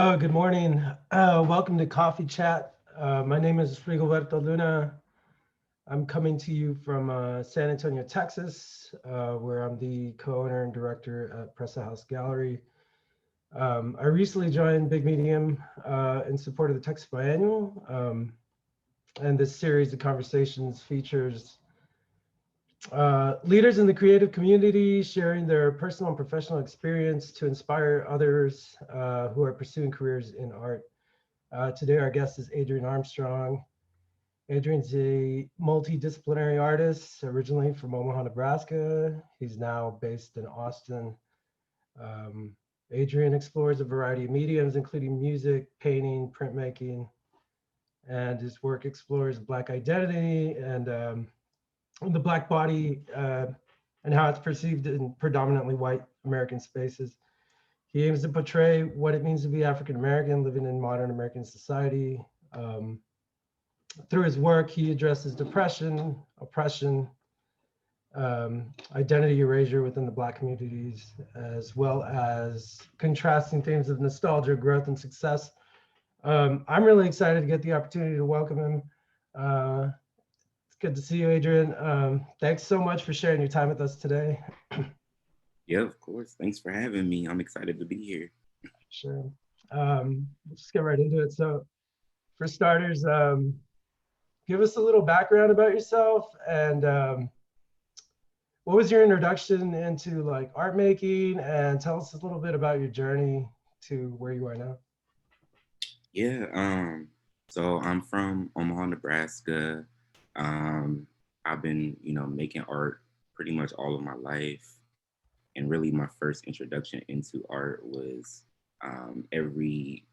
Good morning. Welcome to Coffee Chat. My name is Rigoberto Luna. I'm coming to you from San Antonio, Texas, where I'm the co-owner and director at Presa House Gallery. I recently joined Big Medium in support of the Texas Biennial, and this series of conversations features leaders in the creative community sharing their personal and professional experience to inspire others who are pursuing careers in art. Today, our guest is Adrian Armstrong. Adrian's a multidisciplinary artist, originally from Omaha, Nebraska. He's now based in Austin. Um, Adrian explores a variety of mediums, including music, painting, printmaking, and his work explores Black identity and the Black body and how it's perceived in predominantly white American spaces. He aims to portray what it means to be African American living in modern American society. Through his work, he addresses depression, oppression, identity erasure within the Black communities, as well as contrasting themes of nostalgia, growth, and success. I'm really excited to get the opportunity to welcome him. It's good to see you, Adrian. Thanks so much for sharing your time with us today. Yeah, of course. Thanks for having me. I'm excited to be here. Sure. Let's just get right into it. So, for starters, give us a little background about yourself and what was your introduction into like art making, and tell us a little bit about your journey to where you are now. Yeah, so I'm from Omaha, Nebraska. Um, I've been, making art pretty much all of my life. And really my first introduction into art was every,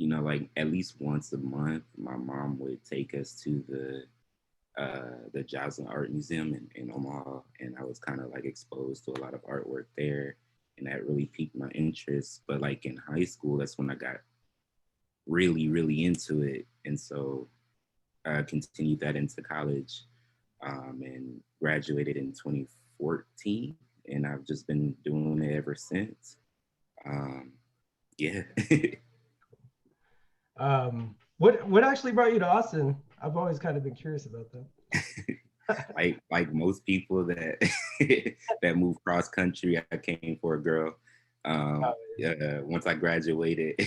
like at least once a month, my mom would take us to the Joslin Art Museum in Omaha, and I was kind of like exposed to a lot of artwork there, and that really piqued my interest. But like in high school, that's when I got really into it, and so I continued that into college, and graduated in 2014, and I've just been doing it ever since. Um, yeah. What actually brought you to Austin? I've always kind of been curious about that. like most people that that move cross country, I came for a girl. Oh, Once I graduated,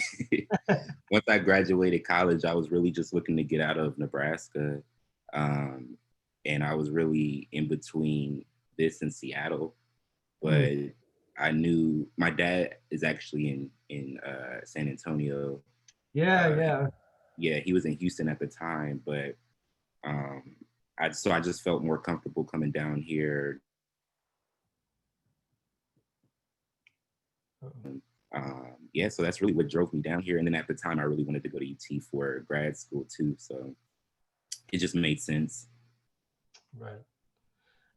once I graduated college, I was really just looking to get out of Nebraska, um, and I was really in between this and Seattle. yeah. But I knew my dad is actually in San Antonio. Yeah, Uh, yeah. yeah, he was in Houston at the time, but um, I just felt more comfortable coming down here. Yeah, so that's really what drove me down here. And then at the time, I really wanted to go to UT for grad school too, so it just made sense. Right.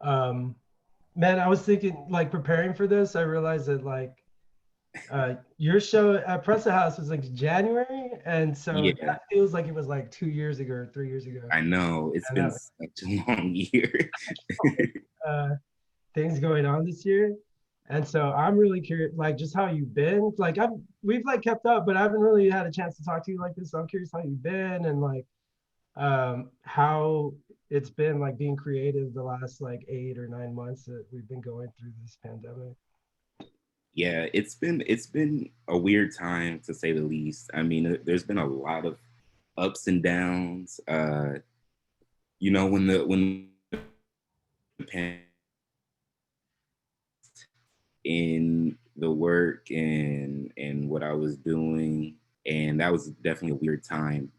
Um, Man, I was thinking like preparing for this, I realized that like your show at Presa House was like January, and so Yeah, that feels like it was like 2 years ago or 3 years ago. I know it's I been know such a long year. uh, things going on this year, and so I'm really curious, like just how you've been. Like we've like kept up, but I haven't really had a chance to talk to you like this. So I'm curious how you've been and like how it's been like being creative the last like 8 or 9 months that we've been going through this pandemic. Yeah, it's been a weird time to say the least. I mean, there's been a lot of ups and downs. When the in the work and what I was doing, and that was definitely a weird time.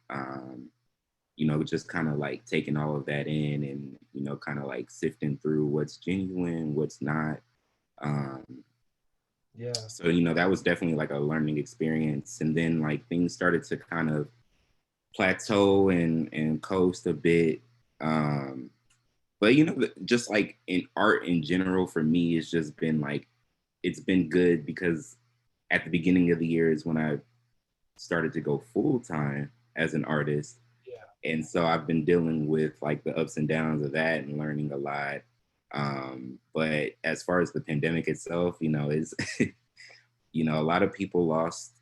Just kind of like taking all of that in, and kind of like sifting through what's genuine, what's not. Um, Yeah. so that was definitely like a learning experience, and then like things started to kind of plateau and coast a bit. Um, but just like in art in general, for me, it's just been like it's been good because at the beginning of the year is when I started to go full time as an artist. Yeah. And so I've been dealing with like the ups and downs of that and learning a lot. But as far as the pandemic itself, is a lot of people lost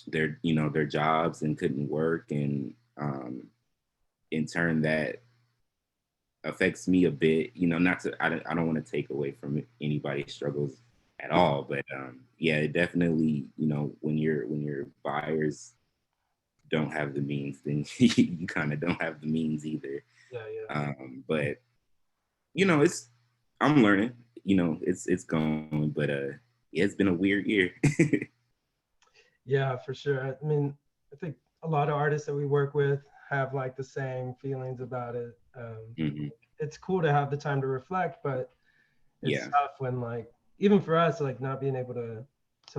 their jobs and couldn't work, and in turn that affects me a bit. Not to I don't want to take away from anybody's struggles at all, but yeah, it definitely, when your buyers don't have the means, then you kind of don't have the means either. Yeah, yeah. But it's I'm learning. It's going, but yeah, it's been a weird year. Yeah, for sure. I mean, I think a lot of artists that we work with have like the same feelings about it. Hmm. It's cool to have the time to reflect, but it's Yeah, tough when like even for us like not being able to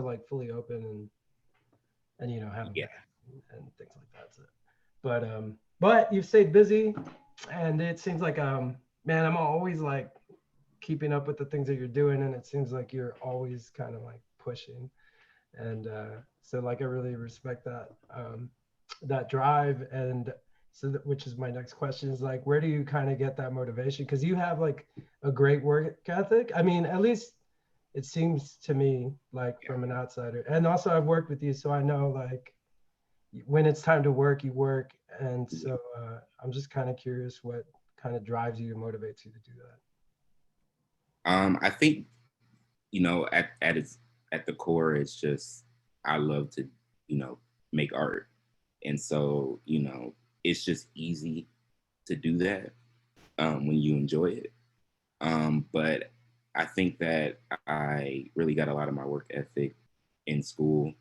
like fully open and have yeah. events and things like that. So, but you've stayed busy, and it seems like man, I'm always like keeping up with the things that you're doing, and it seems like you're always kind of like pushing. And so like I really respect that drive. And so which is my next question, is like, where do you kind of get that motivation? Because you have like a great work ethic. I mean, at least it seems to me, like from an outsider. And also I've worked with you, so I know like when it's time to work, you work. And so I'm just kind of curious what kind of drives you and motivates you to do that. I think, at the core, it's just I love to, make art, and so it's just easy to do that when you enjoy it. But I think that I really got a lot of my work ethic in school.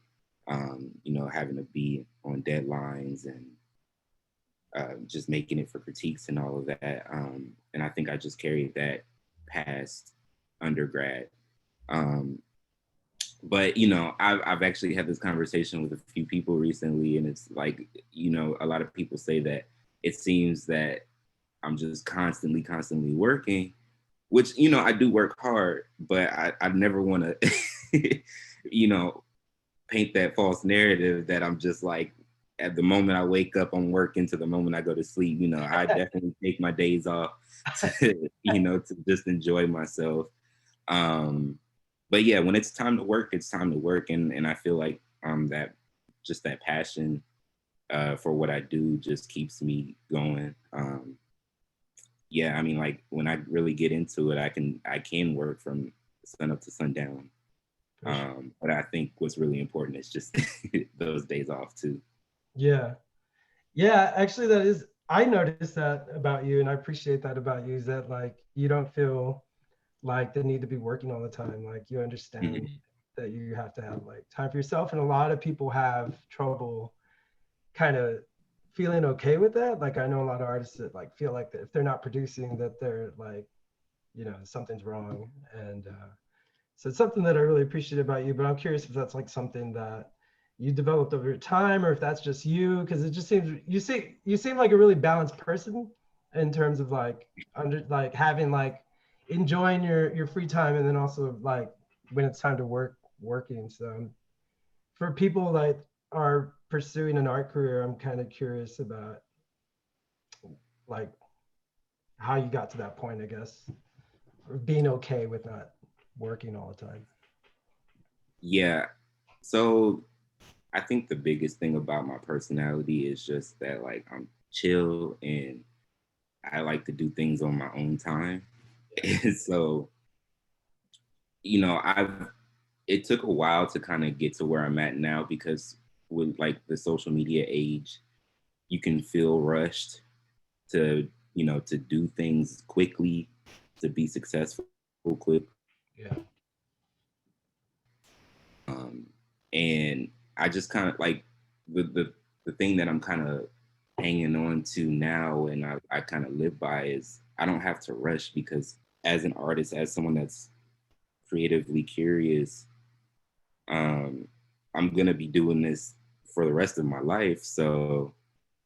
Having to be on deadlines and just making it for critiques and all of that. And I think I just carried that past undergrad. Um, but I've actually had this conversation with a few people recently, and it's like, a lot of people say that it seems that I'm just constantly working, which I do work hard, but I never want to you know paint that false narrative that I'm just like, at the moment I wake up, I'm working, to the moment I go to sleep. I definitely take my days off to to just enjoy myself. um but yeah, when it's time to work, it's time to work, and I feel like that just that passion for what I do just keeps me going. Yeah, I mean, like, when I really get into it, I can work from sun up to sundown. For sure. But I think what's really important is just those days off too. Yeah. Yeah, actually, that is, I noticed that about you, and I appreciate that about you, is that like you don't feel like the need to be working all the time. Like you understand Mhm. that you have to have like time for yourself. And a lot of people have trouble kind of feeling okay with that. Like I know a lot of artists that like feel like that if they're not producing, that they're like, something's wrong. And so it's something that I really appreciate about you, but I'm curious if that's like something that you developed over time, or if that's just you, because it just seems you seem like a really balanced person in terms of like under like having like enjoying your free time, and then also like when it's time to working. So for people that are pursuing an art career, I'm kind of curious about like how you got to that point, I guess, of being okay with not working all the time. Yeah. So I think the biggest thing about my personality is just that, like, I'm chill and I like to do things on my own time. And so, I've it took a while to kind of get to where I'm at now, because with like the social media age, you can feel rushed to, to do things quickly, to be successful quick. Yeah. Um, and I just kind of like the thing that I'm kind of hanging on to now, and I kind of live by, is I don't have to rush, because as an artist, as someone that's creatively curious, um, I'm gonna be doing this for the rest of my life. So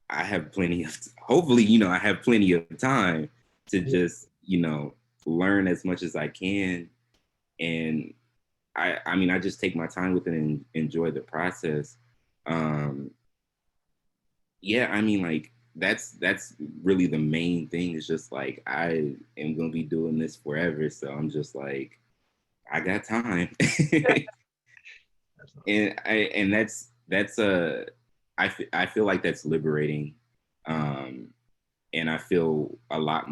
I have plenty of, hopefully, I have plenty of time to Yeah. just, learn as much as I can. And I mean, I just take my time with it and enjoy the process. Um, yeah, I mean, like, that's really the main thing, is just like, I am gonna be doing this forever. So I'm just like, I got time. That's awesome. And that's that's I feel like that's liberating. Um, and I feel a lot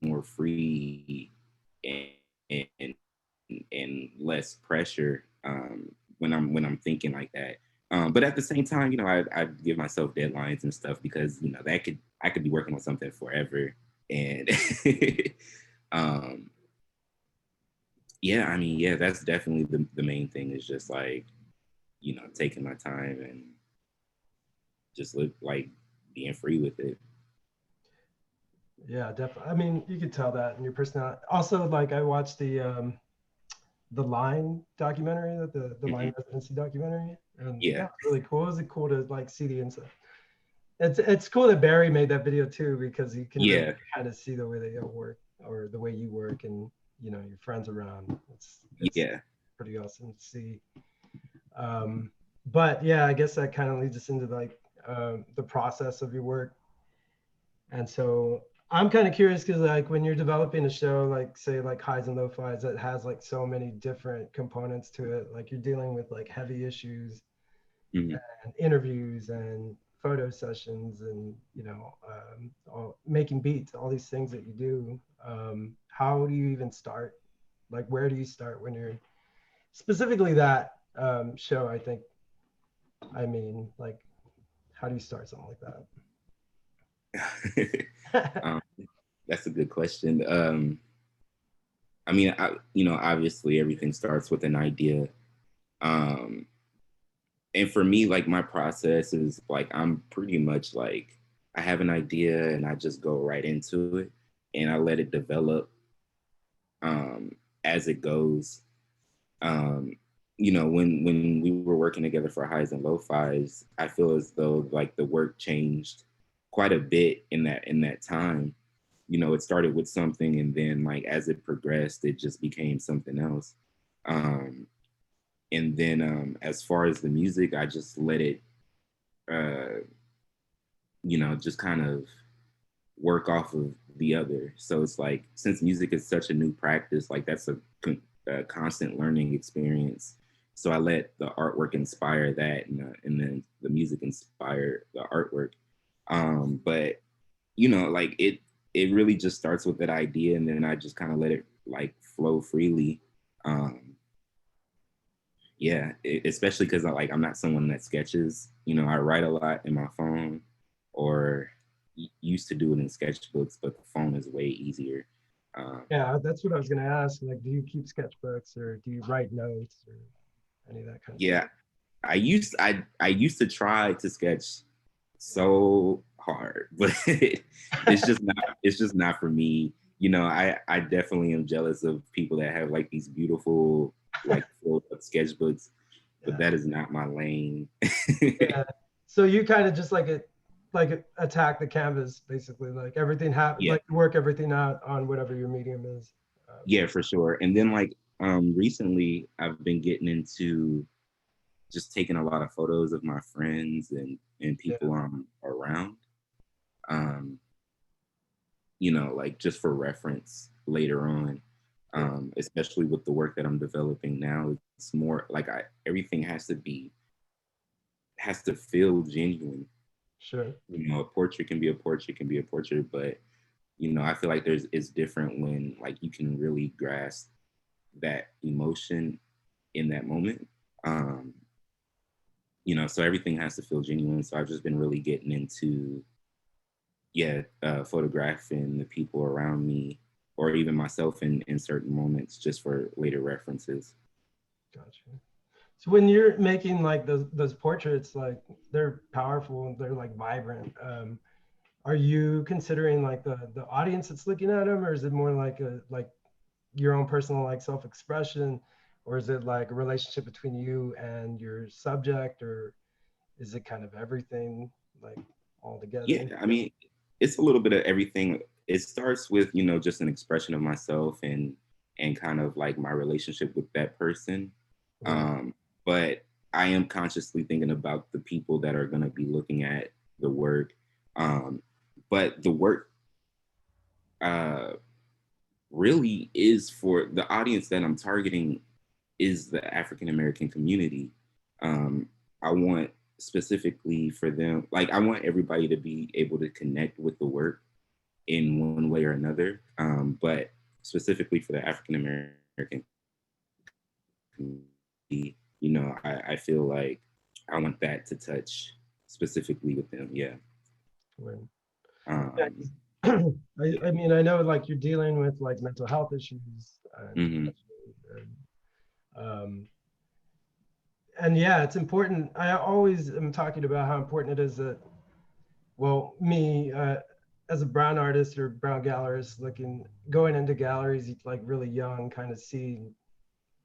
more free and and, and less pressure when I'm thinking like that. But at the same time, you know, I give myself deadlines and stuff because you know that I could be working on something forever, and um, yeah, I mean, yeah, that's definitely the main thing is just like you know taking my time and just live like being free with it. Yeah, definitely. I mean, you could tell that in your personality. Also, like I watched the Line documentary, the Hmm. Line residency documentary, and Yeah, that was really cool. It was cool to like see the inside. It's cool that Barry made that video too because you can really yeah, kind of see the way they work or the way you work and you know your friends around. It's yeah. pretty awesome to see. Um, but yeah, I guess that kind of leads us into like the process of your work. And so I'm kind of curious because like when you're developing a show, like say like highs and low fives, that has like so many different components to it. Like you're dealing with like heavy issues Mhm. and interviews and photo sessions and you know making beats, all these things that you do. How do you even start? Like where do you start when you're specifically that show? I think. I mean, like how do you start something like that? um, that's a good question. I mean, you know, obviously everything starts with an idea. Um, and for me, like my process is like I'm pretty much like I have an idea and I just go right into it and I let it develop um, as it goes. Um, you know, when we were working together for highs and low fives, I feel as though like the work changed quite a bit in that time. You know, it started with something and then like as it progressed, it just became something else. Um, and then as far as the music, I just let it uh, you know, just kind of work off of the other. So it's like since music is such a new practice, like that's a constant learning experience. So I let the artwork inspire that, and then the music inspire the artwork. But you know, like it really just starts with that idea, and then I just kind of let it like flow freely. Um, yeah, especially because I'm not someone that sketches. You know, I write a lot in my phone, or used to do it in sketchbooks, but the phone is way easier. Um, Yeah, that's what I was gonna ask. Like, do you keep sketchbooks or do you write notes or any of that kind of stuff? yeah, I used to try to sketch so hard, but it's just not for me. You know, I definitely am jealous of people that have like these beautiful like filled up sketchbooks, but Yeah. that is not my lane. Yeah. So you kind of just like attack the canvas basically. Like everything happen Yeah, like work everything out on whatever your medium is. yeah, for sure. And then like recently I've been getting into just taking a lot of photos of my friends and Yeah. people I'm around. Um, you know, like just for reference later on. Yeah. Especially with the work that I'm developing now, it's more like everything has to feel genuine. Sure. You know, a portrait can be a portrait, can be a portrait, but you know, I feel like it's different when like you can really grasp that emotion in that moment. Um, you know, so everything has to feel genuine. So I've just been really getting into photographing the people around me or even myself in certain moments just for later references. Gotcha. So when you're making like those portraits, like they're powerful and they're like vibrant. Are you considering like the audience that's looking at them, or is it more like a like your own personal like self-expression, or is it like a relationship between you and your subject, or is it kind of everything like all Yeah, together? I mean, it's a little bit of everything. It starts with, you know, just an expression of myself and kind of like my relationship with that person. Right. Um, but I am consciously thinking about the people that are going to be looking at the work. Um, but the work uh, really is for the audience that I'm targeting is the African American community. Um, I want specifically for them, like I want everybody to be able to connect with the work in one way or another. But specifically for the African American community, I feel like I want that to touch specifically with them. Yeah. Right. Yeah, Um, 'cause I mean, I know like you're dealing with like mental health issues and mhm. depression and yeah, it's important. I always am talking about how important it is that, well, me as a brown artist or brown gallerist going into galleries like really young, kind of seeing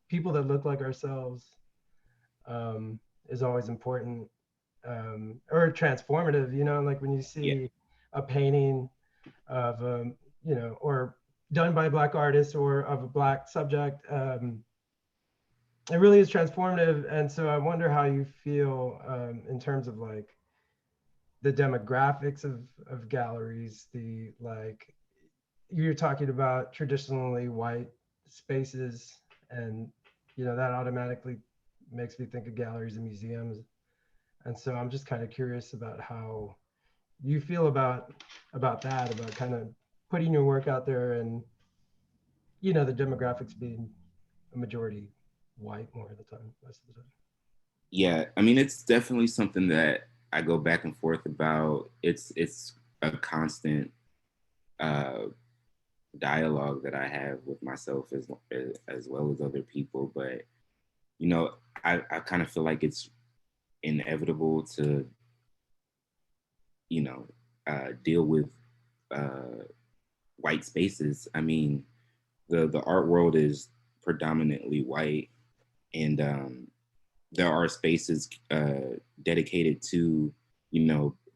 people that look like ourselves is always important, or transformative, like when you Yeah. see a painting of, or done by a Black artist or of a Black subject. It really is transformative. And so I wonder how you feel in terms of like the demographics of galleries, the like you're talking about traditionally white spaces, and that automatically makes me think of galleries and museums. And so I'm just kind of curious about how you feel about that, about kind of putting your work out there, and the demographics being a majority white more of the time, most of the time. Yeah. I mean, it's definitely something that I go back and forth about. It's a constant uh, dialogue that I have with myself as well as other people. But I kind of feel like it's inevitable to you know deal with uh, white spaces. I mean, the art world is predominantly white, and there are spaces dedicated to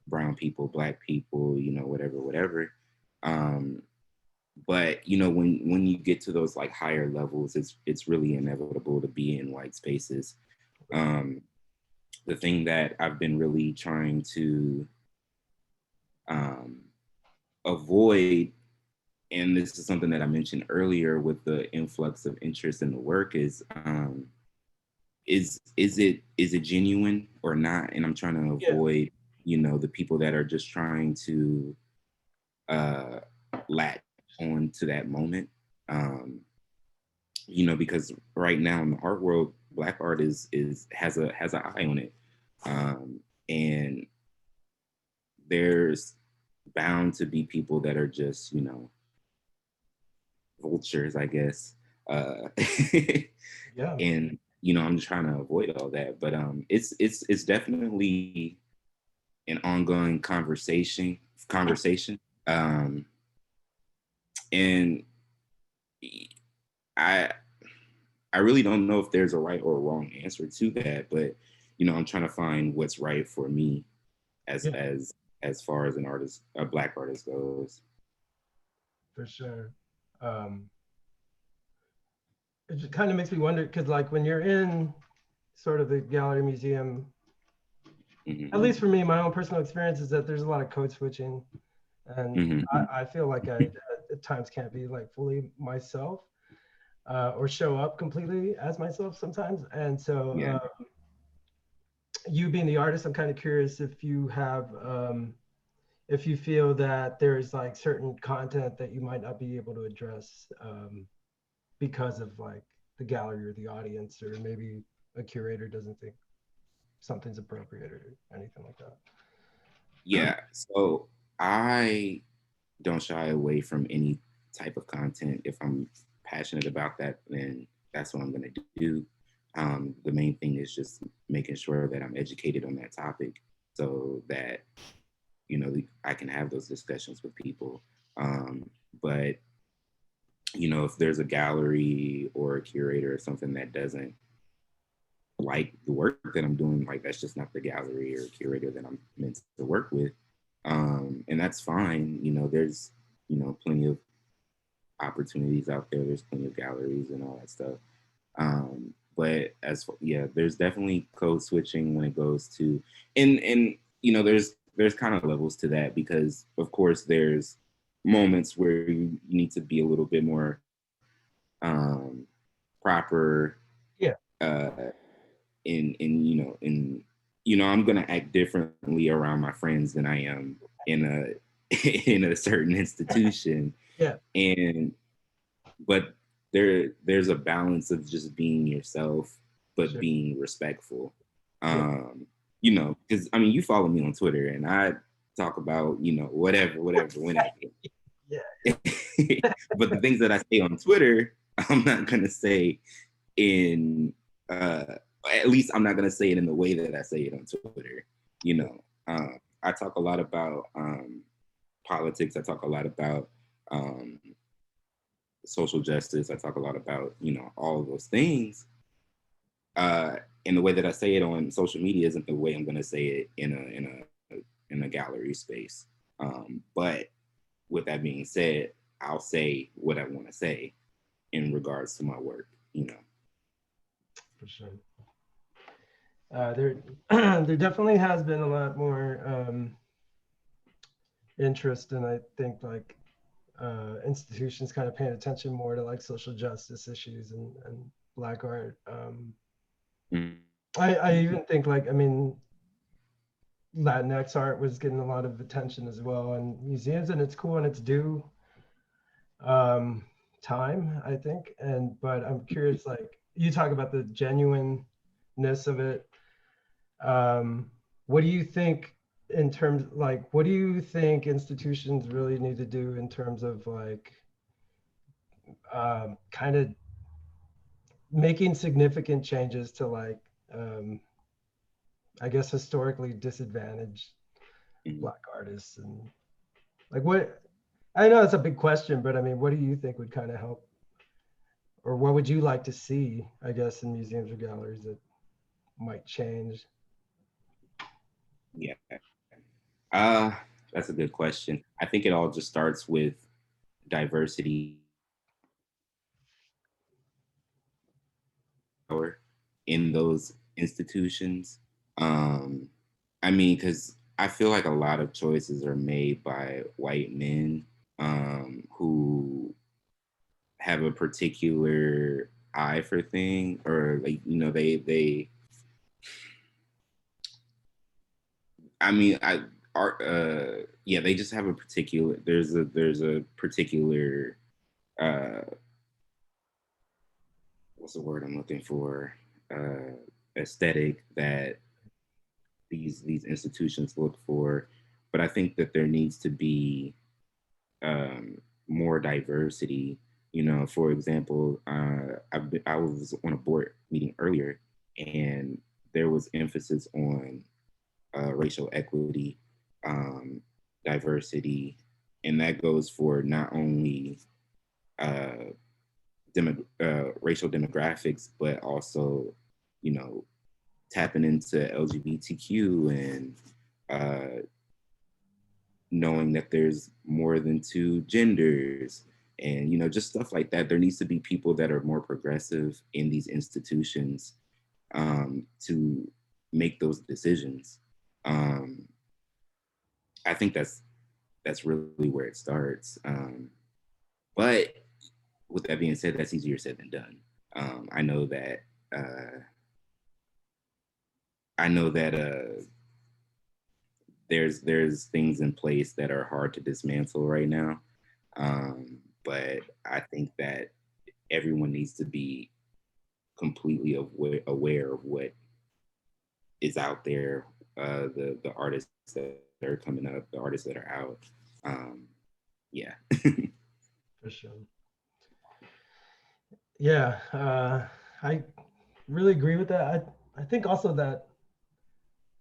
brown people, black people, whatever. Um, but when you get to those like higher levels, it's really inevitable to be in white spaces. Um, the thing that I've been really trying to um, avoid, and this is something that I mentioned earlier with the influx of interest in the work, is it genuine or not? And I'm trying to Yeah, avoid the people that are just trying to uh, latch on to that moment. Um, because right now in the art world, black art has an eye on it, and there's bound to be people that are just vultures, I guess. yeah, And I'm just trying to avoid all that, but it's definitely an ongoing conversation. Um, and I I really don't know if there's a right or a wrong answer to that, but I'm trying to find what's right for me as yeah, as as far as a black artist goes. for sure. Um, it just kind of makes me wonder because, like, when you're in sort of the gallery museum, Hmm. at least for me, my own personal experience is that there's a lot of code switching, and Hmm. I feel like I at times can't be like fully myself, or show up completely as myself sometimes. And so, Yeah. you being the artist, I'm kind of curious if you feel that there's like certain content that you might not be able to address, because of like the gallery or the audience, or maybe a curator doesn't think something's appropriate or anything like that. Yeah. So I don't shy away from any type of content. If I'm passionate about that, then that's what I'm going to do. The main thing is just making sure that I'm educated on that topic so that, I can have those discussions with people. But, if there's a gallery or a curator or something that doesn't like the work that I'm doing, like that's just not the gallery or curator that I'm meant to work with. And that's fine. There's, plenty of opportunities out there. There's plenty of galleries and all that stuff. But yeah, there's definitely code switching when it goes to, and there's kind of levels to that, because of course there's moments where you need to be a little bit more proper Yeah, uh in you know, I'm gonna act differently around my friends than I am in a in a certain institution. Yeah, And but there's a balance of just being yourself, but sure. being respectful. Yeah, You know, because I mean, you follow me on Twitter, and I talk about, you know, whatever, whenever. yeah, But the things that I say on Twitter, I'm not gonna say in at least I'm not gonna say it in the way that I say it on Twitter. You know, I talk a lot about politics. I talk a lot about um, social justice. I talk a lot about, you know, all of those things. And the way that I say it on social media isn't the way I'm gonna say it in a gallery space. But with that being said, I'll say what I want to say in regards to my work, you know. for sure. There, there definitely has been a lot more interest, and I think like institutions kind of paying attention more to like social justice issues and Black art. Mm-hmm. I even think like, I mean, Latinx art was getting a lot of attention as well in museums, and it's cool and it's due um, time, I think. And but I'm curious, like you talk about the genuineness of it. What do you think in terms like what do you think institutions really need to do in terms of like kind of making significant changes to like um, I guess historically disadvantaged Mm-hmm. Black artists and like what I know it's a big question, but I mean, what do you think would kind of help, or what would you like to see, I guess, in museums or galleries that might change? Yeah. Uh, that's a good question. I think it all just starts with diversity in those institutions. Um, I mean, because I feel like a lot of choices are made by white men who have a particular eye for thing, or like, you know, they I mean, I art yeah, they just have a particular there's a particular uh what's the word I'm looking for? Aesthetic that these institutions look for. But I think that there needs to be more diversity. You know, for example, I was on a board meeting earlier, and there was emphasis on racial equity, um, diversity, and that goes for not only uh, racial demographics, but also, you know, tapping into LGBTQ and uh, knowing that there's more than two genders, and, you know, just stuff like that. There needs to be people that are more progressive in these institutions to make those decisions. Um, I think that's really where it starts. But with that being said, that's easier said than done. I know that uh, there's things in place that are hard to dismantle right now. But I think that everyone needs to be completely aware of what is out there, the artists that are coming up, the artists that are out. Yeah. For sure. Yeah, I really agree with that. I think also that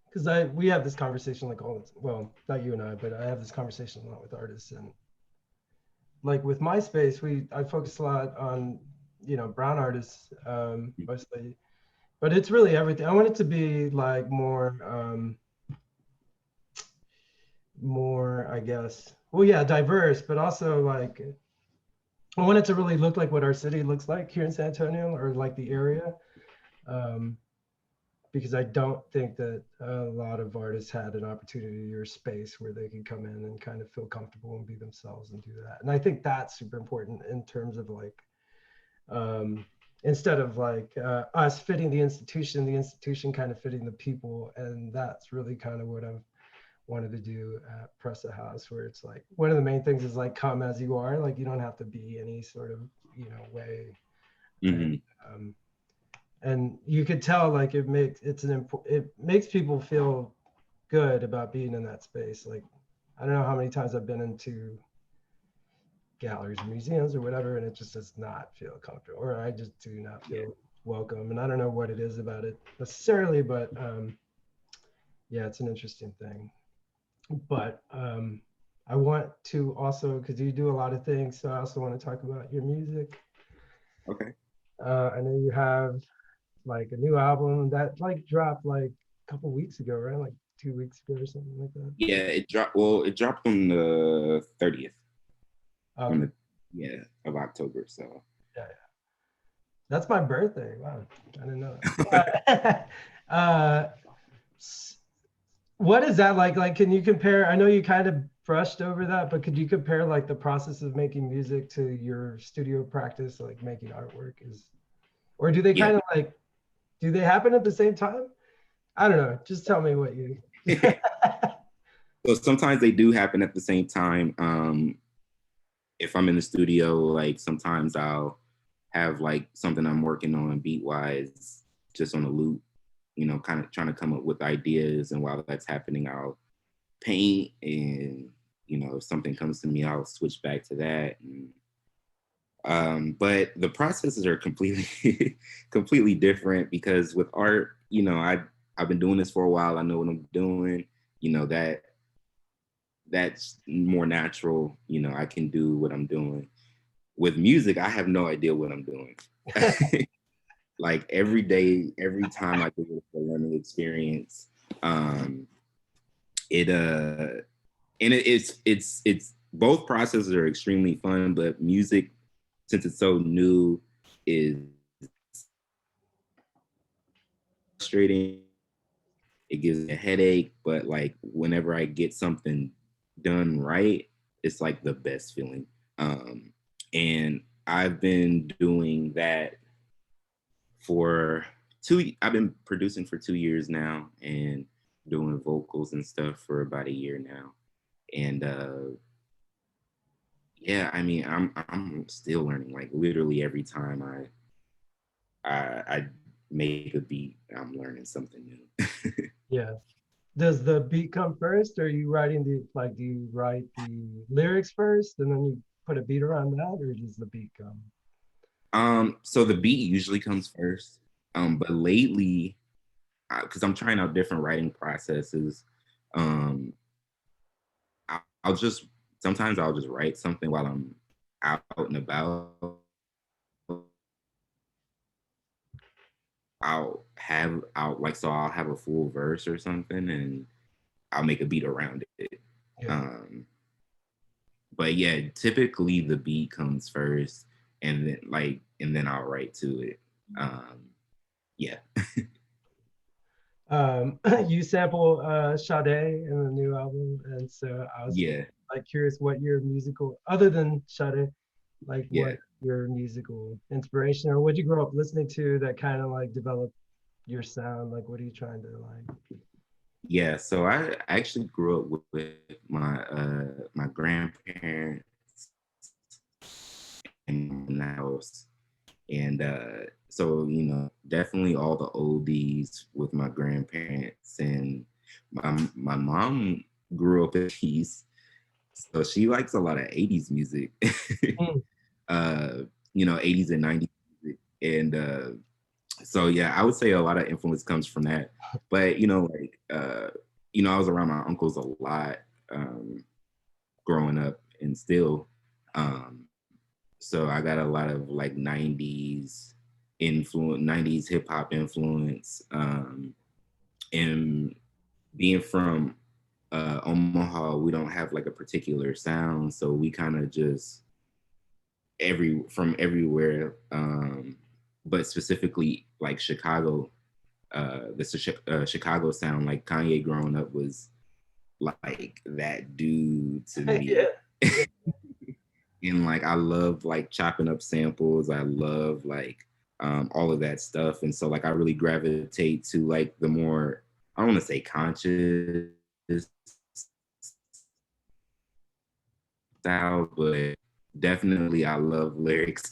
because I we have this conversation like all the well, not you and I, but I have this conversation a lot with artists and like with MySpace, I focus a lot on brown artists mostly, but it's really everything. I want it to be like more I guess well yeah diverse, but also like I want it to really look like what our city looks like here in San Antonio or like the area. Um, because I don't think that a lot of artists had an opportunity or space where they could come in and kind of feel comfortable and be themselves and do that. And I think that's super important in terms of like instead of like us fitting the institution kind of fitting the people. And that's really kind of what I've wanted to do at Presa House, where it's like one of the main things is like come as you are, like you don't have to be any sort of way. Mm-hmm. And you could tell like it makes people feel good about being in that space. Like I don't know how many times I've been into galleries, museums, or whatever, and it just does not feel comfortable, or I just do not feel welcome. And I don't know what it is about it necessarily, but yeah, it's an interesting thing. But I want to also, because you do a lot of things, so I also want to talk about your music. Okay. I know you have like a new album that like dropped like a couple weeks ago, right? Like 2 weeks ago or something like that. Yeah, it dropped. Well, it dropped on the 30th. On Okay. the of October. So Yeah, yeah. That's my birthday. Wow, I didn't know that. uh, what is that like? Like, can you compare? I know you kind of brushed over that, but could you compare like the process of making music to your studio practice, like making artwork? Or do they yeah. kind of like, do they happen at the same time? I don't know. Just tell me what you. So sometimes they do happen at the same time. If I'm in the studio, like sometimes I'll have like something I'm working on beat wise, just on a loop, kind of trying to come up with ideas. And while that's happening, I'll paint, and if something comes to me, I'll switch back to that. But the processes are completely completely different, because with art, I've been doing this for a while. I know what I'm doing. That's more natural. I can do what I'm doing. With music, I have no idea what I'm doing. Like every day, every time I do a learning experience, um, it and it's both processes are extremely fun, but music, since it's so new, is frustrating. It gives me a headache, but like whenever I get something done right, it's like the best feeling. And I've been doing that for I've been producing for 2 years now, and doing vocals and stuff for about a year now. And yeah, I mean, I'm still learning. Like literally every time I make a beat, I'm learning something new. Yeah. Does the beat come first, or are you writing the like? Do you write the lyrics first, and then you put a beat around that, or does the beat come? So the beat usually comes first. But lately, because I'm trying out different writing processes, um, I'll just sometimes I'll just write something while I'm out and about. I'll have a full verse or something, and I'll make a beat around it. Yeah. But yeah, typically the beat comes first, and then I'll write to it. Yeah. You sample Sade in the new album, and so I was Yeah. like curious what your musical, other than Sade, like Yeah. what your musical inspiration or what you grew up listening to that kind of like developed your sound. Like, what are you trying to like? Yeah, so I actually grew up with my grandparents in the house, and so definitely all the oldies with my grandparents, and my mom grew up in the East, so she likes a lot of 80s music. Mm. 80s and 90s music, and so yeah, I would say a lot of influence comes from that. But I was around my uncles a lot, growing up, and still. Um, so I got a lot of like 90s hip hop influence. And being from Omaha, we don't have like a particular sound, so we kind of just from everywhere. But specifically like Chicago, Chicago sound, like Kanye growing up was like that dude to me. Yeah. And like I love like chopping up samples. I love like all of that stuff. And so like I really gravitate to like the more, I don't want to say conscious style, but definitely I love lyrics.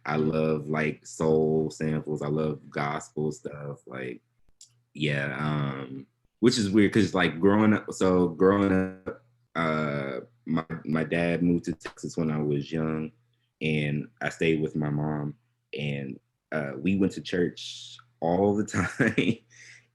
I love like soul samples. I love gospel stuff. Like, yeah, which is weird because like growing up, my dad moved to Texas when I was young, and I stayed with my mom, and we went to church all the time.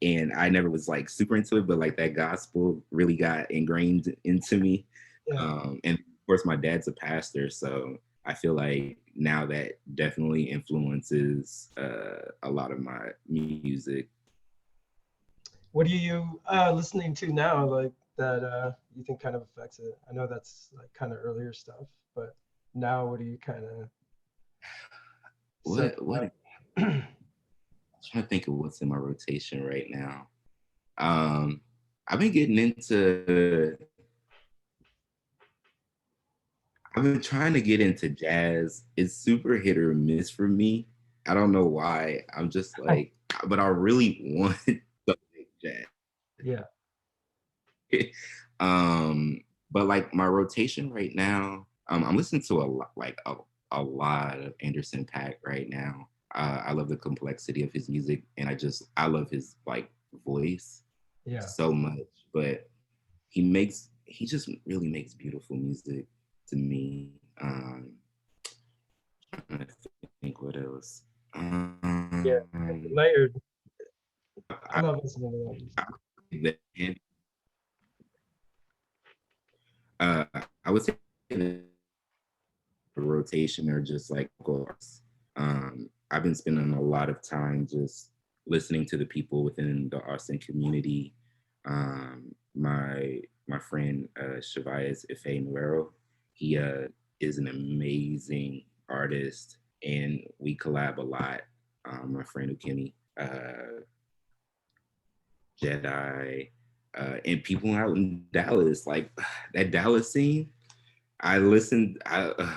And I never was like super into it, but like that gospel really got ingrained into me. Yeah. And of course, my dad's a pastor, so I feel like now that definitely influences a lot of my music. What are you listening to now, like that you think kind of affects it? I know that's like kind of earlier stuff, but now what do you kind of What I'm trying to think of what's in my rotation right now. I've been getting into I've been trying to get into jazz. It's super hit or miss for me. I don't know why. I'm just like, but I really want to make jazz. Yeah. But like my rotation right now, I'm listening to a lot of Anderson .Paak right now. I love the complexity of his music, and I love his like voice Yeah. so much. But he just really makes beautiful music to me. Trying to think what else. Yeah. Layered. I I, love listening to that. uh, I would say the rotation are just like course. I've been spending a lot of time just listening to the people within the Austin community. My friend Shavayas Ife Nuero, he is an amazing artist, and we collab a lot. My friend Ukemi, Jedi, and people out in Dallas, like that Dallas scene. Oh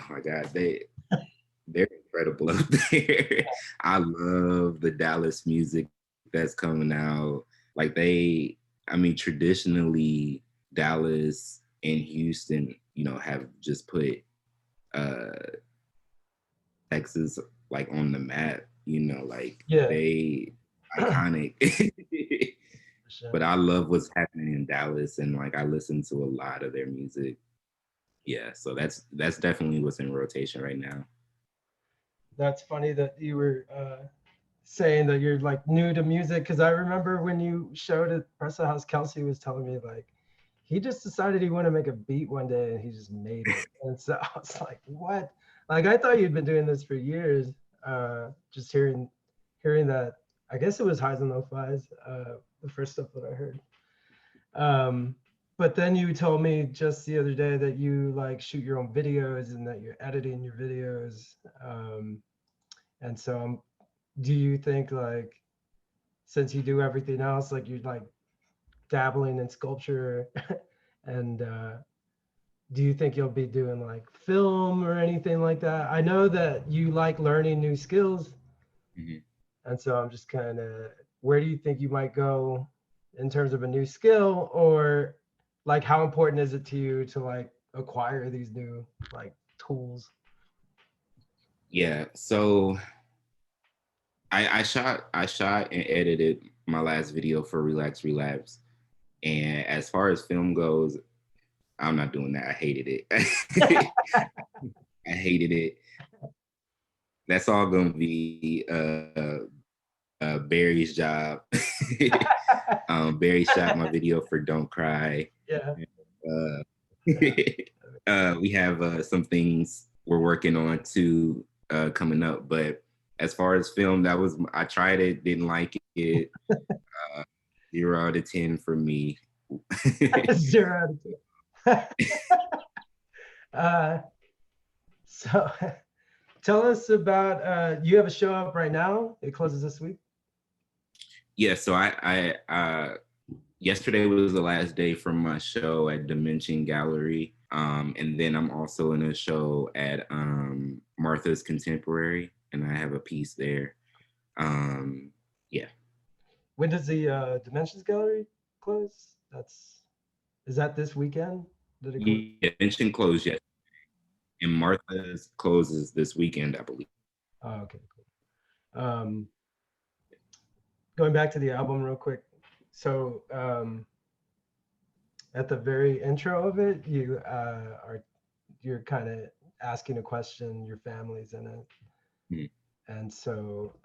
my God, they're incredible up there. I love the Dallas music that's coming out. Like I mean, traditionally Dallas and Houston, have just put uh Texas like on the map, like Yeah. they iconic. For sure. But I love what's happening in Dallas, and like I listen to a lot of their music. Yeah, so that's definitely what's in rotation right now. That's funny that you were saying that you're like new to music, because I remember when you showed at Presa House, Kelsey was telling me like he just decided he wanted to make a beat one day and he just made it. And so I was like, what? Like I thought you'd been doing this for years. Just hearing that. I guess it was highs and low fives, the first stuff that I heard. But then you told me just the other day that you like shoot your own videos and that you're editing your videos. And so do you think like since you do everything else, like you're like dabbling in sculpture and do you think you'll be doing like film or anything like that? I know that you like learning new skills. Mm-hmm. And so I'm just kind of, where do you think you might go in terms of a new skill, or like how important is it to you to like acquire these new like tools? Yeah, so I shot and edited my last video for Relax Relapse. And as far as film goes, I'm not doing that. I hated it. I hated it. That's all gonna be Barry's job. Barry shot my video for Don't Cry. Yeah. Uh, we have some things we're working on too coming up, but as far as film, I tried it, didn't like it. 0 out of 10 for me. 0 out of 10. uh, so tell us about, you have a show up right now. It closes this week. Yeah, so yesterday was the last day from my show at Dimension Gallery. And then I'm also in a show at Martha's Contemporary, and I have a piece there. Yeah. When does the Dimensions Gallery close? Is that this weekend? Did it close? Yeah, mention closed yet. And Martha's closes this weekend, I believe. Oh, okay, cool. Going back to the album real quick. So at the very intro of it, you're kind of asking a question, your family's in it. And so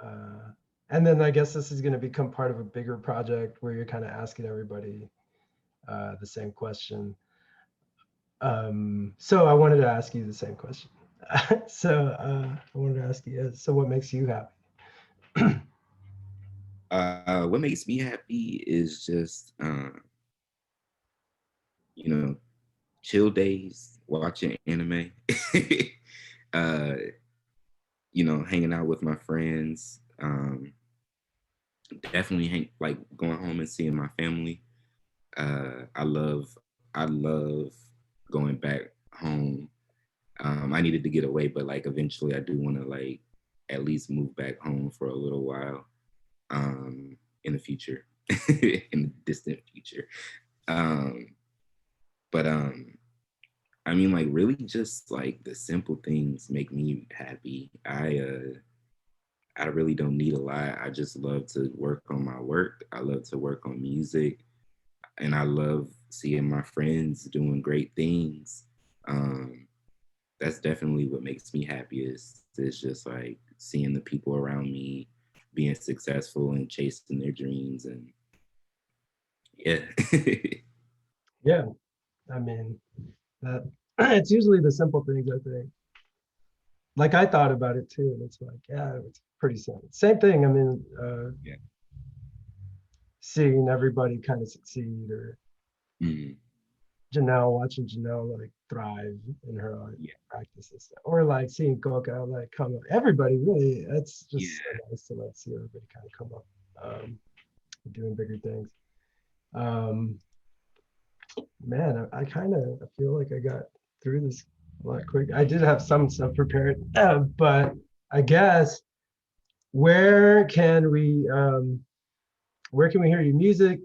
and then I guess this is going to become part of a bigger project where you're kind of asking everybody the same question. So I wanted to ask you the same question. So I wanted to ask you, so what makes you happy? What makes me happy is just, you know, chill days, watching anime, uh, you know, hanging out with my friends. Definitely like going home and seeing my family. I love going back home. I needed to get away, but like eventually I do want to like at least move back home for a little while in the future, in the distant future. Um, but I mean, like really just like the simple things make me happy. I really don't need a lot. I just love to work on my work. I love to work on music, and I love seeing my friends doing great things. Um, that's definitely what makes me happiest. It's just like seeing the people around me being successful and chasing their dreams, and yeah. Yeah, I mean that it's usually the simple things, I think. Like I thought about it too, and it's like, yeah, it's pretty simple. Same thing. I mean, Yeah. seeing everybody kind of succeed, or Mm, Watching Janelle like thrive in her art yeah. practice and stuff, or like seeing Coca like come up. Everybody really, it's just so Yeah. nice to like see everybody kind of come up, doing bigger things. Um, Man, I kind of feel like I got through this a lot quick. I did have some stuff prepared, but I guess where can we where can we hear your music?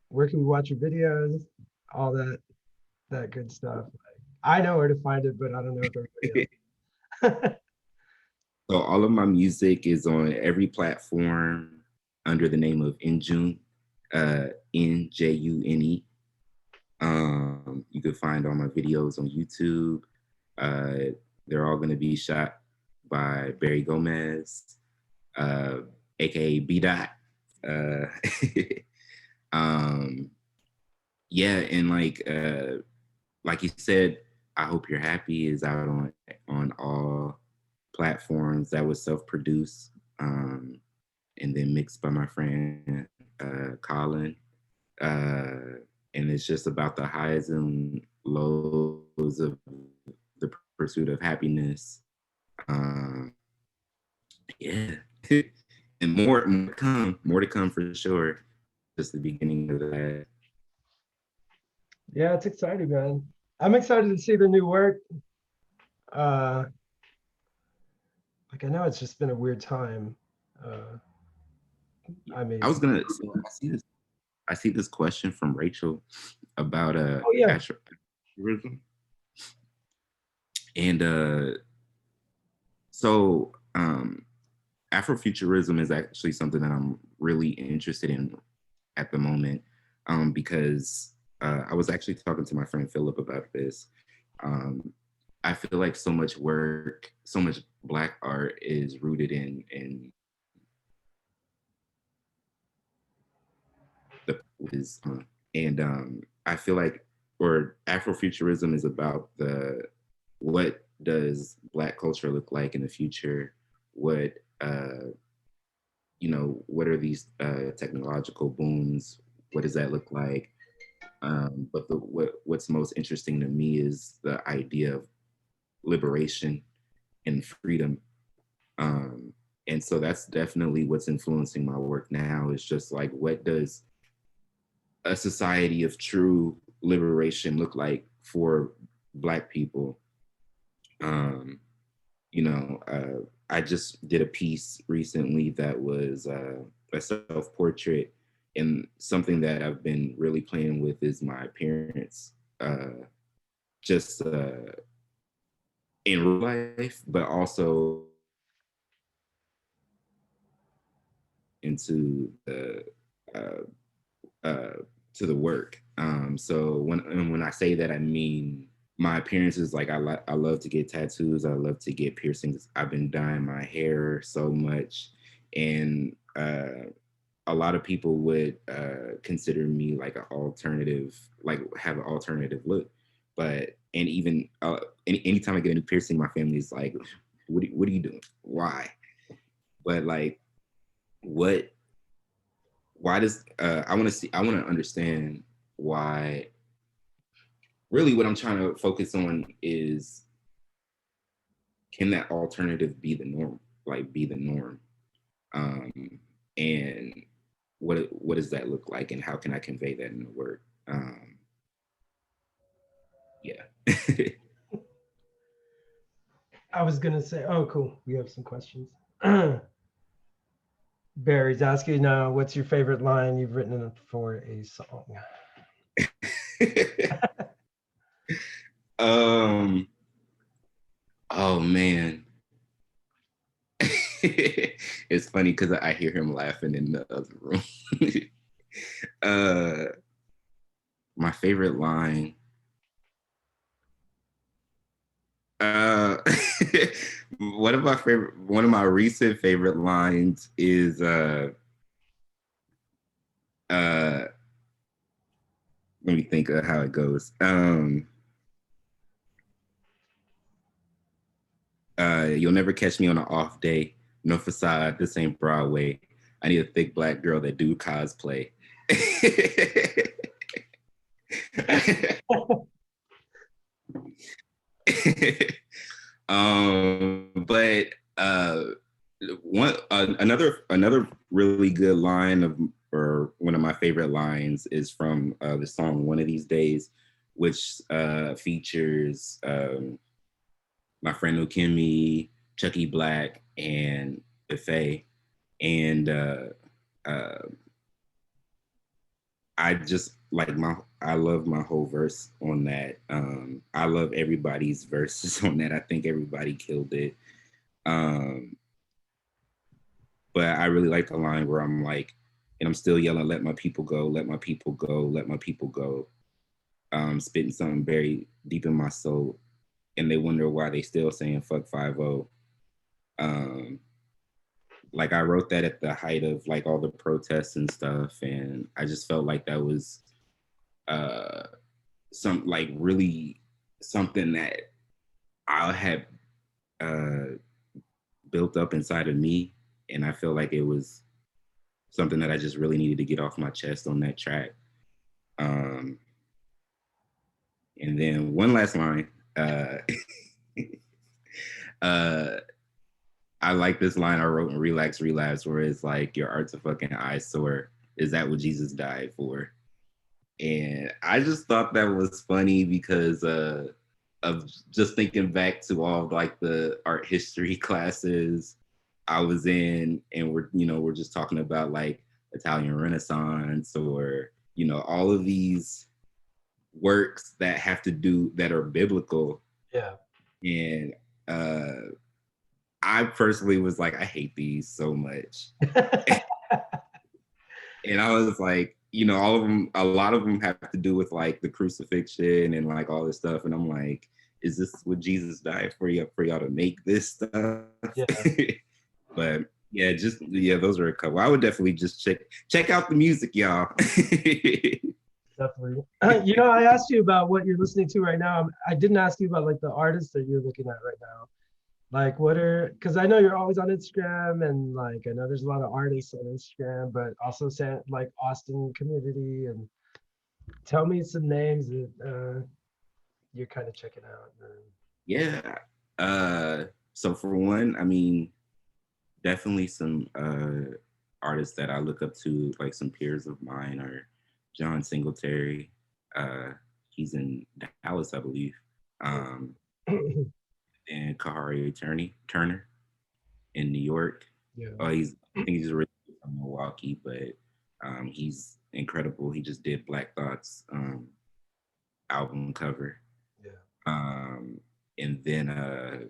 Where can we watch your videos? All that good stuff. I know where to find it, but I don't know if everybody else. So all of my music is on every platform under the name of Njune, Njune. You can find all my videos on YouTube. Uh, they're all going to be shot by Barry Gomez, uh, aka B Dot. Uh, um, yeah, and like you said, I hope you're happy is out on all platforms. That was self-produced and then mixed by my friend Colin. And it's just about the highs and lows of the pursuit of happiness. Um, yeah, and more to come for sure. Just the beginning of that. Yeah, it's exciting, man. I'm excited to see the new work. Uh, like I know it's just been a weird time. Uh, I I mean, was gonna. So I see this question from Rachel about oh yeah, Afrofuturism, and so Afrofuturism is actually something that I'm really interested in at the moment because I was actually talking to my friend Philip about this. Um, I feel like so much work, so much Black art is rooted in the is and I feel like or Afrofuturism is about the what does Black culture look like in the future? What what are these technological booms? What does that look like? But what's most interesting to me is the idea of liberation and freedom. Um, and so that's definitely what's influencing my work now is just like, what does a society of true liberation look like for Black people? Um, you know, I just did a piece recently that was a self-portrait, and something that I've been really playing with is my appearance, just in real life, but also into the uh, uh, to the work. So when I say that, I mean my appearance is like I love to get tattoos. I love to get piercings. I've been dyeing my hair so much, and a lot of people would consider me like an alternative, like have an alternative look. But and even anytime I get a new piercing, my family's like, what are you doing? Why?" But like, what? Why does I want to see? I want to understand why. Really, what I'm trying to focus on is, can that alternative be the norm? Like, be the norm? Um, and what does that look like, and how can I convey that in the work? Yeah. I was gonna say, oh, cool. We have some questions. Barry's asking, what's your favorite line you've written for a song? Oh man. It's funny because I hear him laughing in the other room. My favorite line. Uh, one of my recent favorite lines is let me think of how it goes. You'll never catch me on an off day. No facade, this ain't Broadway. I need a thick black girl that do cosplay. But another really good line of, or one of my favorite lines, is from the song "One of These Days," which features my friend Okemi, Chucky Black, and Ife. And uh, I just like I love my whole verse on that. I love everybody's verses on that. I think everybody killed it. Um, but I really like the line where I'm like, and I'm still yelling, "Let my people go, let my people go, let my people go." Spitting something very deep in my soul, and they wonder why they still saying "fuck 5-0." Like, I wrote that at the height of like all the protests and stuff, and I just felt like that was some like really something that I had built up inside of me, and I feel like it was something that I just really needed to get off my chest on that track. And then one last line. uh, I like this line I wrote in Relax Relapse, where it's like, "Your art's a fucking eyesore. Is that what Jesus died for?" And I just thought that was funny because of just thinking back to all of like the art history classes I was in, and we're just talking about like Italian Renaissance, or all of these works that have to do that are biblical. Yeah. And I personally was like, I hate these so much. And I was like, all of them, a lot of them have to do with like the crucifixion and like all this stuff. And I'm like, is this what Jesus died for y'all to make this stuff? Yeah. But yeah, those are a couple. I would definitely just check out the music, y'all. Definitely. I asked you about what you're listening to right now. I didn't ask you about like the artists that you're looking at right now. Like, because I know you're always on Instagram, and like I know there's a lot of artists on Instagram, but also like Austin community. And tell me some names that you're kind of checking out. Yeah. So for one, I mean, definitely some artists that I look up to, like some peers of mine, are John Singletary. He's in Dallas, I believe. And Kahari Turner. in New York. Yeah. I think he's originally from Milwaukee, but he's incredible. He just did Black Thought's album cover. Yeah. And then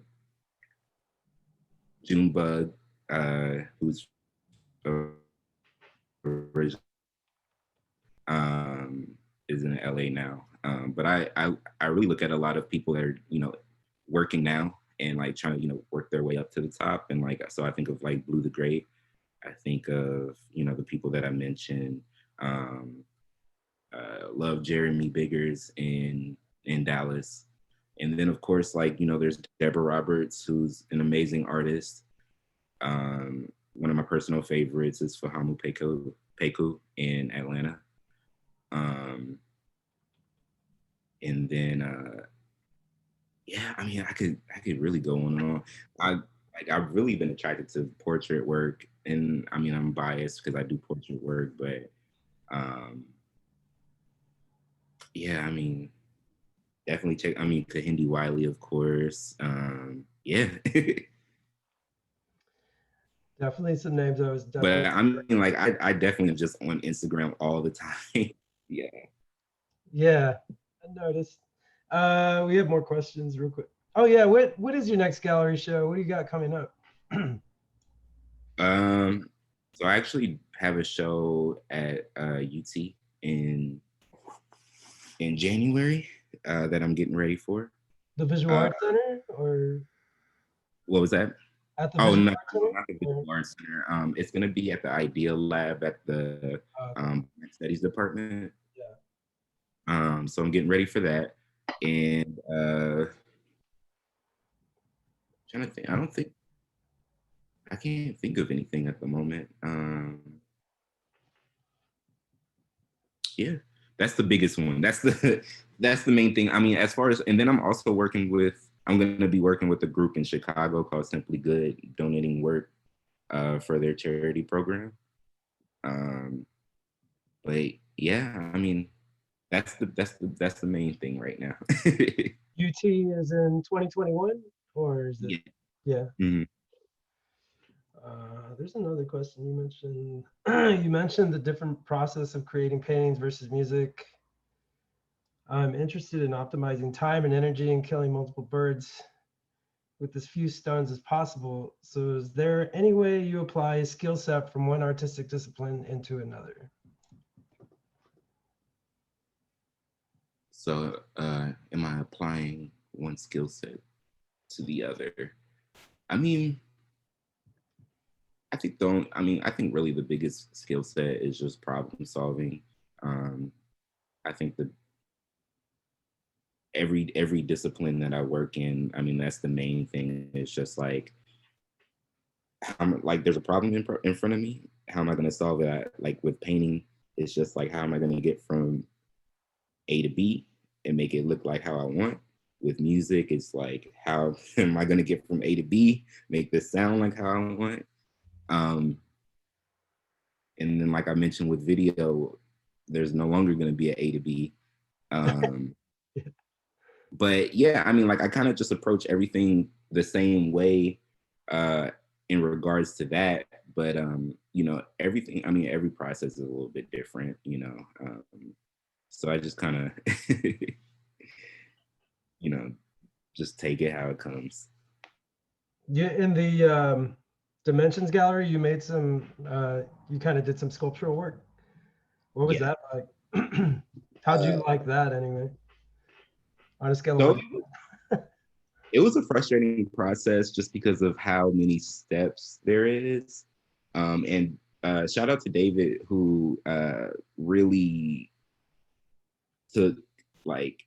Junebug, who's originally is in LA now. But I really look at a lot of people that are, working now and like trying to, work their way up to the top. And like, so I think of like Blue the Great. I think of, the people that I mentioned. Love Jeremy Biggers in Dallas. And then of course, like, there's Deborah Roberts, who's an amazing artist. One of my personal favorites is Fahamu Peku in Atlanta. And then yeah, I mean, I could really go on and on. I've really been attracted to portrait work, and I mean, I'm biased because I do portrait work, but yeah, I mean, definitely check. I mean, Kahindi Wiley, of course. Yeah. Definitely some names I was But definitely. I mean, like, I definitely am just on Instagram all the time. Yeah. Yeah, I noticed. We have more questions real quick. Oh yeah, what is your next gallery show? What do you got coming up? So I actually have a show at UT in January that I'm getting ready for. The Visual Uh, Arts Center or what was that? at the Oh Visual no, Arts Center? not the Visual Arts Center. It's gonna be at the Ideal Lab at the Okay. Studies Department. Yeah. So I'm getting ready for that, and trying to think. I can't think of anything at the moment. Yeah, that's the biggest one. That's the main thing. I mean, as far as, and then I'm also I'm going to be working with a group in Chicago called Simply Good, donating work for their charity program. But yeah, I mean, that's the main thing right now. UT is in 2021 or is it? Yeah. Yeah. Mm-hmm. There's another question you mentioned. You mentioned the different process of creating paintings versus music. I'm interested in optimizing time and energy and killing multiple birds with as few stones as possible. So is there any way you apply a skill set from one artistic discipline into another? So, am I applying one skill set to the other? I mean, I think really the biggest skill set is just problem solving. I think that every discipline that I work in, I mean, that's the main thing. It's just like, like there's a problem in front of me. How am I going to solve it? Like with painting, it's just like, how am I going to get from A to B and make it look like how I want? With music, it's like, how am I going to get from A to B, make this sound like how I want? And then, like I mentioned with video, there's no longer going to be an A to B. But yeah, I mean, like I kind of just approach everything the same way in regards to that. But everything. I mean, every process is a little bit different. So I just kind of, you know, just take it how it comes. Yeah, in the Dimensions gallery, you made some. You kind of did some sculptural work. What was Yeah. that like? How'd you like that anyway? On a scale of So one. it was a frustrating process just because of how many steps there is. And shout out to David, who really took like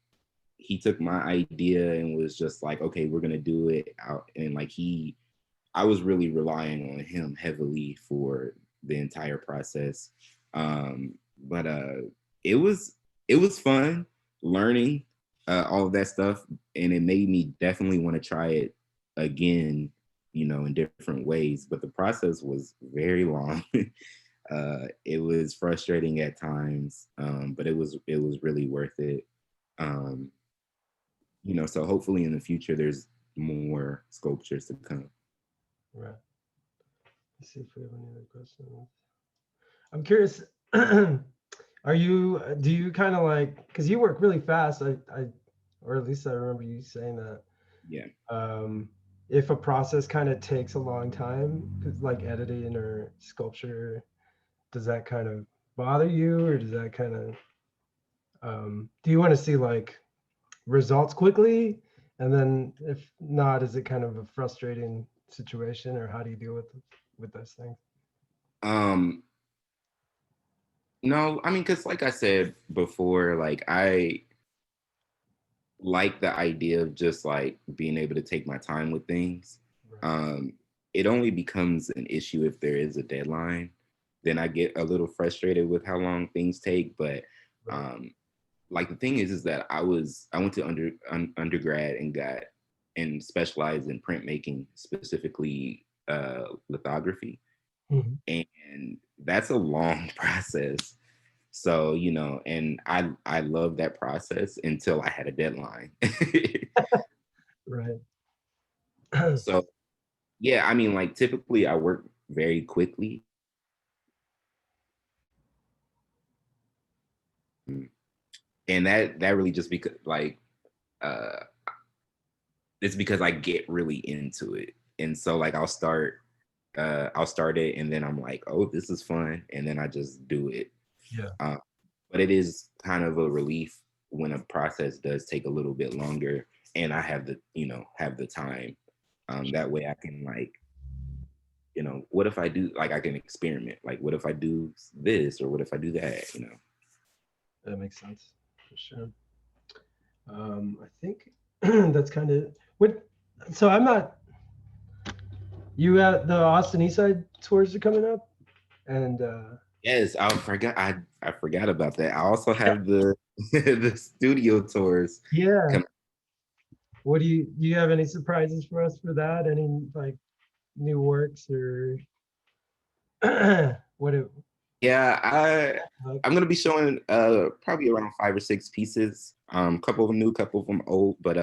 he took my idea and was just like, okay, we're gonna do it out. And like I was really relying on him heavily for the entire process. But it was it was fun learning all of that stuff, and it made me definitely want to try it again, in different ways. But the process was very long. It was frustrating at times, but it was really worth it. Um, so hopefully in the future there's more sculptures to come. Right. Let's see if we have any other questions. I'm curious. Do you kind of like, because you work really fast, or at least I remember you saying that. Yeah. If a process kind of takes a long time, 'cause like editing or sculpture, does that kind of bother you, or does that kind of, do you want to see like results quickly? And then if not, is it kind of a frustrating situation, or how do you deal with those things? Um, no, I mean, because like I said before, like I like the idea of just like being able to take my time with things. Right. Um, it only becomes an issue if there is a deadline. Then I get a little frustrated with how long things take. But Right. um, like the thing is that I went to undergrad and got and specialized in printmaking, specifically lithography, Mhm. and that's a long process. So, you know, and I love that process until I had a deadline. Right. So, yeah, I mean, like typically I work very quickly. And that really just because like uh it's because I get really into it. And so like I'll start it and then I'm like, oh, this is fun. And then I just do it. Yeah. Uh, but it is kind of a relief when a process does take a little bit longer and I have the, you know, have the time. That way I can like, you know, what if I do like I can experiment? Like what if I do this or what if I do that, you know? That makes sense for sure. I think that's kind of what. So I'm not. You at the Austin East Side tours are coming up, and Yes, I forgot about that. I also have the the studio tours yeah. coming. What do you have any surprises for us for that? Any like new works or what it Yeah, like? I'm gonna be showing probably around 5 or 6 pieces. Couple of them new, couple of them old, but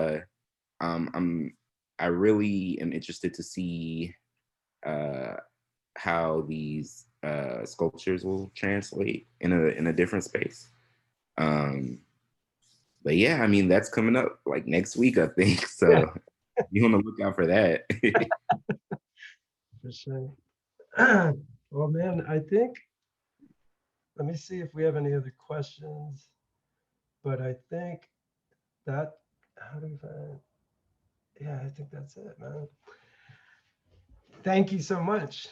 I'm I really am interested to see uh how these sculptures will translate in a different space. Um, but yeah, I mean that's coming up like next week, I think. Yeah, So you want to look out for that. for sure. Well, man, I think let me see if we have any other questions, but I think that how do we find? Yeah, I think that's it, man. Thank you so much.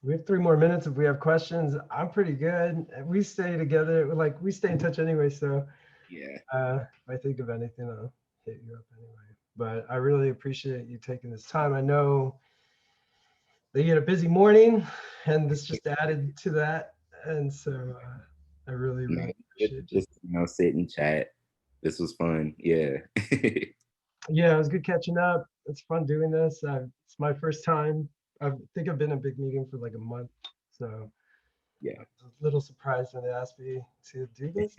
We have 3 more minutes if we have questions. I'm pretty good. We stay together, like we stay in touch anyway. So Yeah, if I think of anything, I'll hit you up anyway. But I really appreciate you taking this time. I know that you had a busy morning, and this just added to that. And so I really, no, really just, appreciate it. just you know, sit and chat. This was fun. Yeah, Yeah, it was good catching up. It's fun doing this. It's my first time. I think I've been in a big meeting for like a month. So I yeah, was a little surprised when they asked me to do this,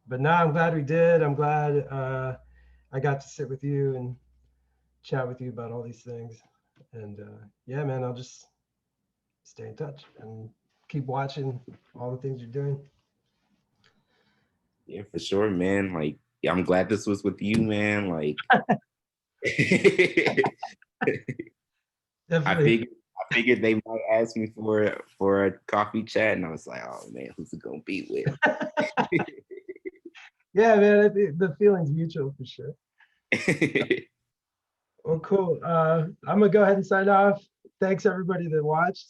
but now I'm glad we did. I'm glad I got to sit with you and chat with you about all these things. And yeah, man, I'll just stay in touch and keep watching all the things you're doing. yeah, for sure, man. Like, yeah, I'm glad this was with you, man. Like, I Definitely. figured they might ask me for a coffee chat, and I was like, oh man, who's it gonna be with? Yeah, man, I think the feeling's mutual for sure. Well, cool. I'm gonna go ahead and sign off. Thanks everybody that watched.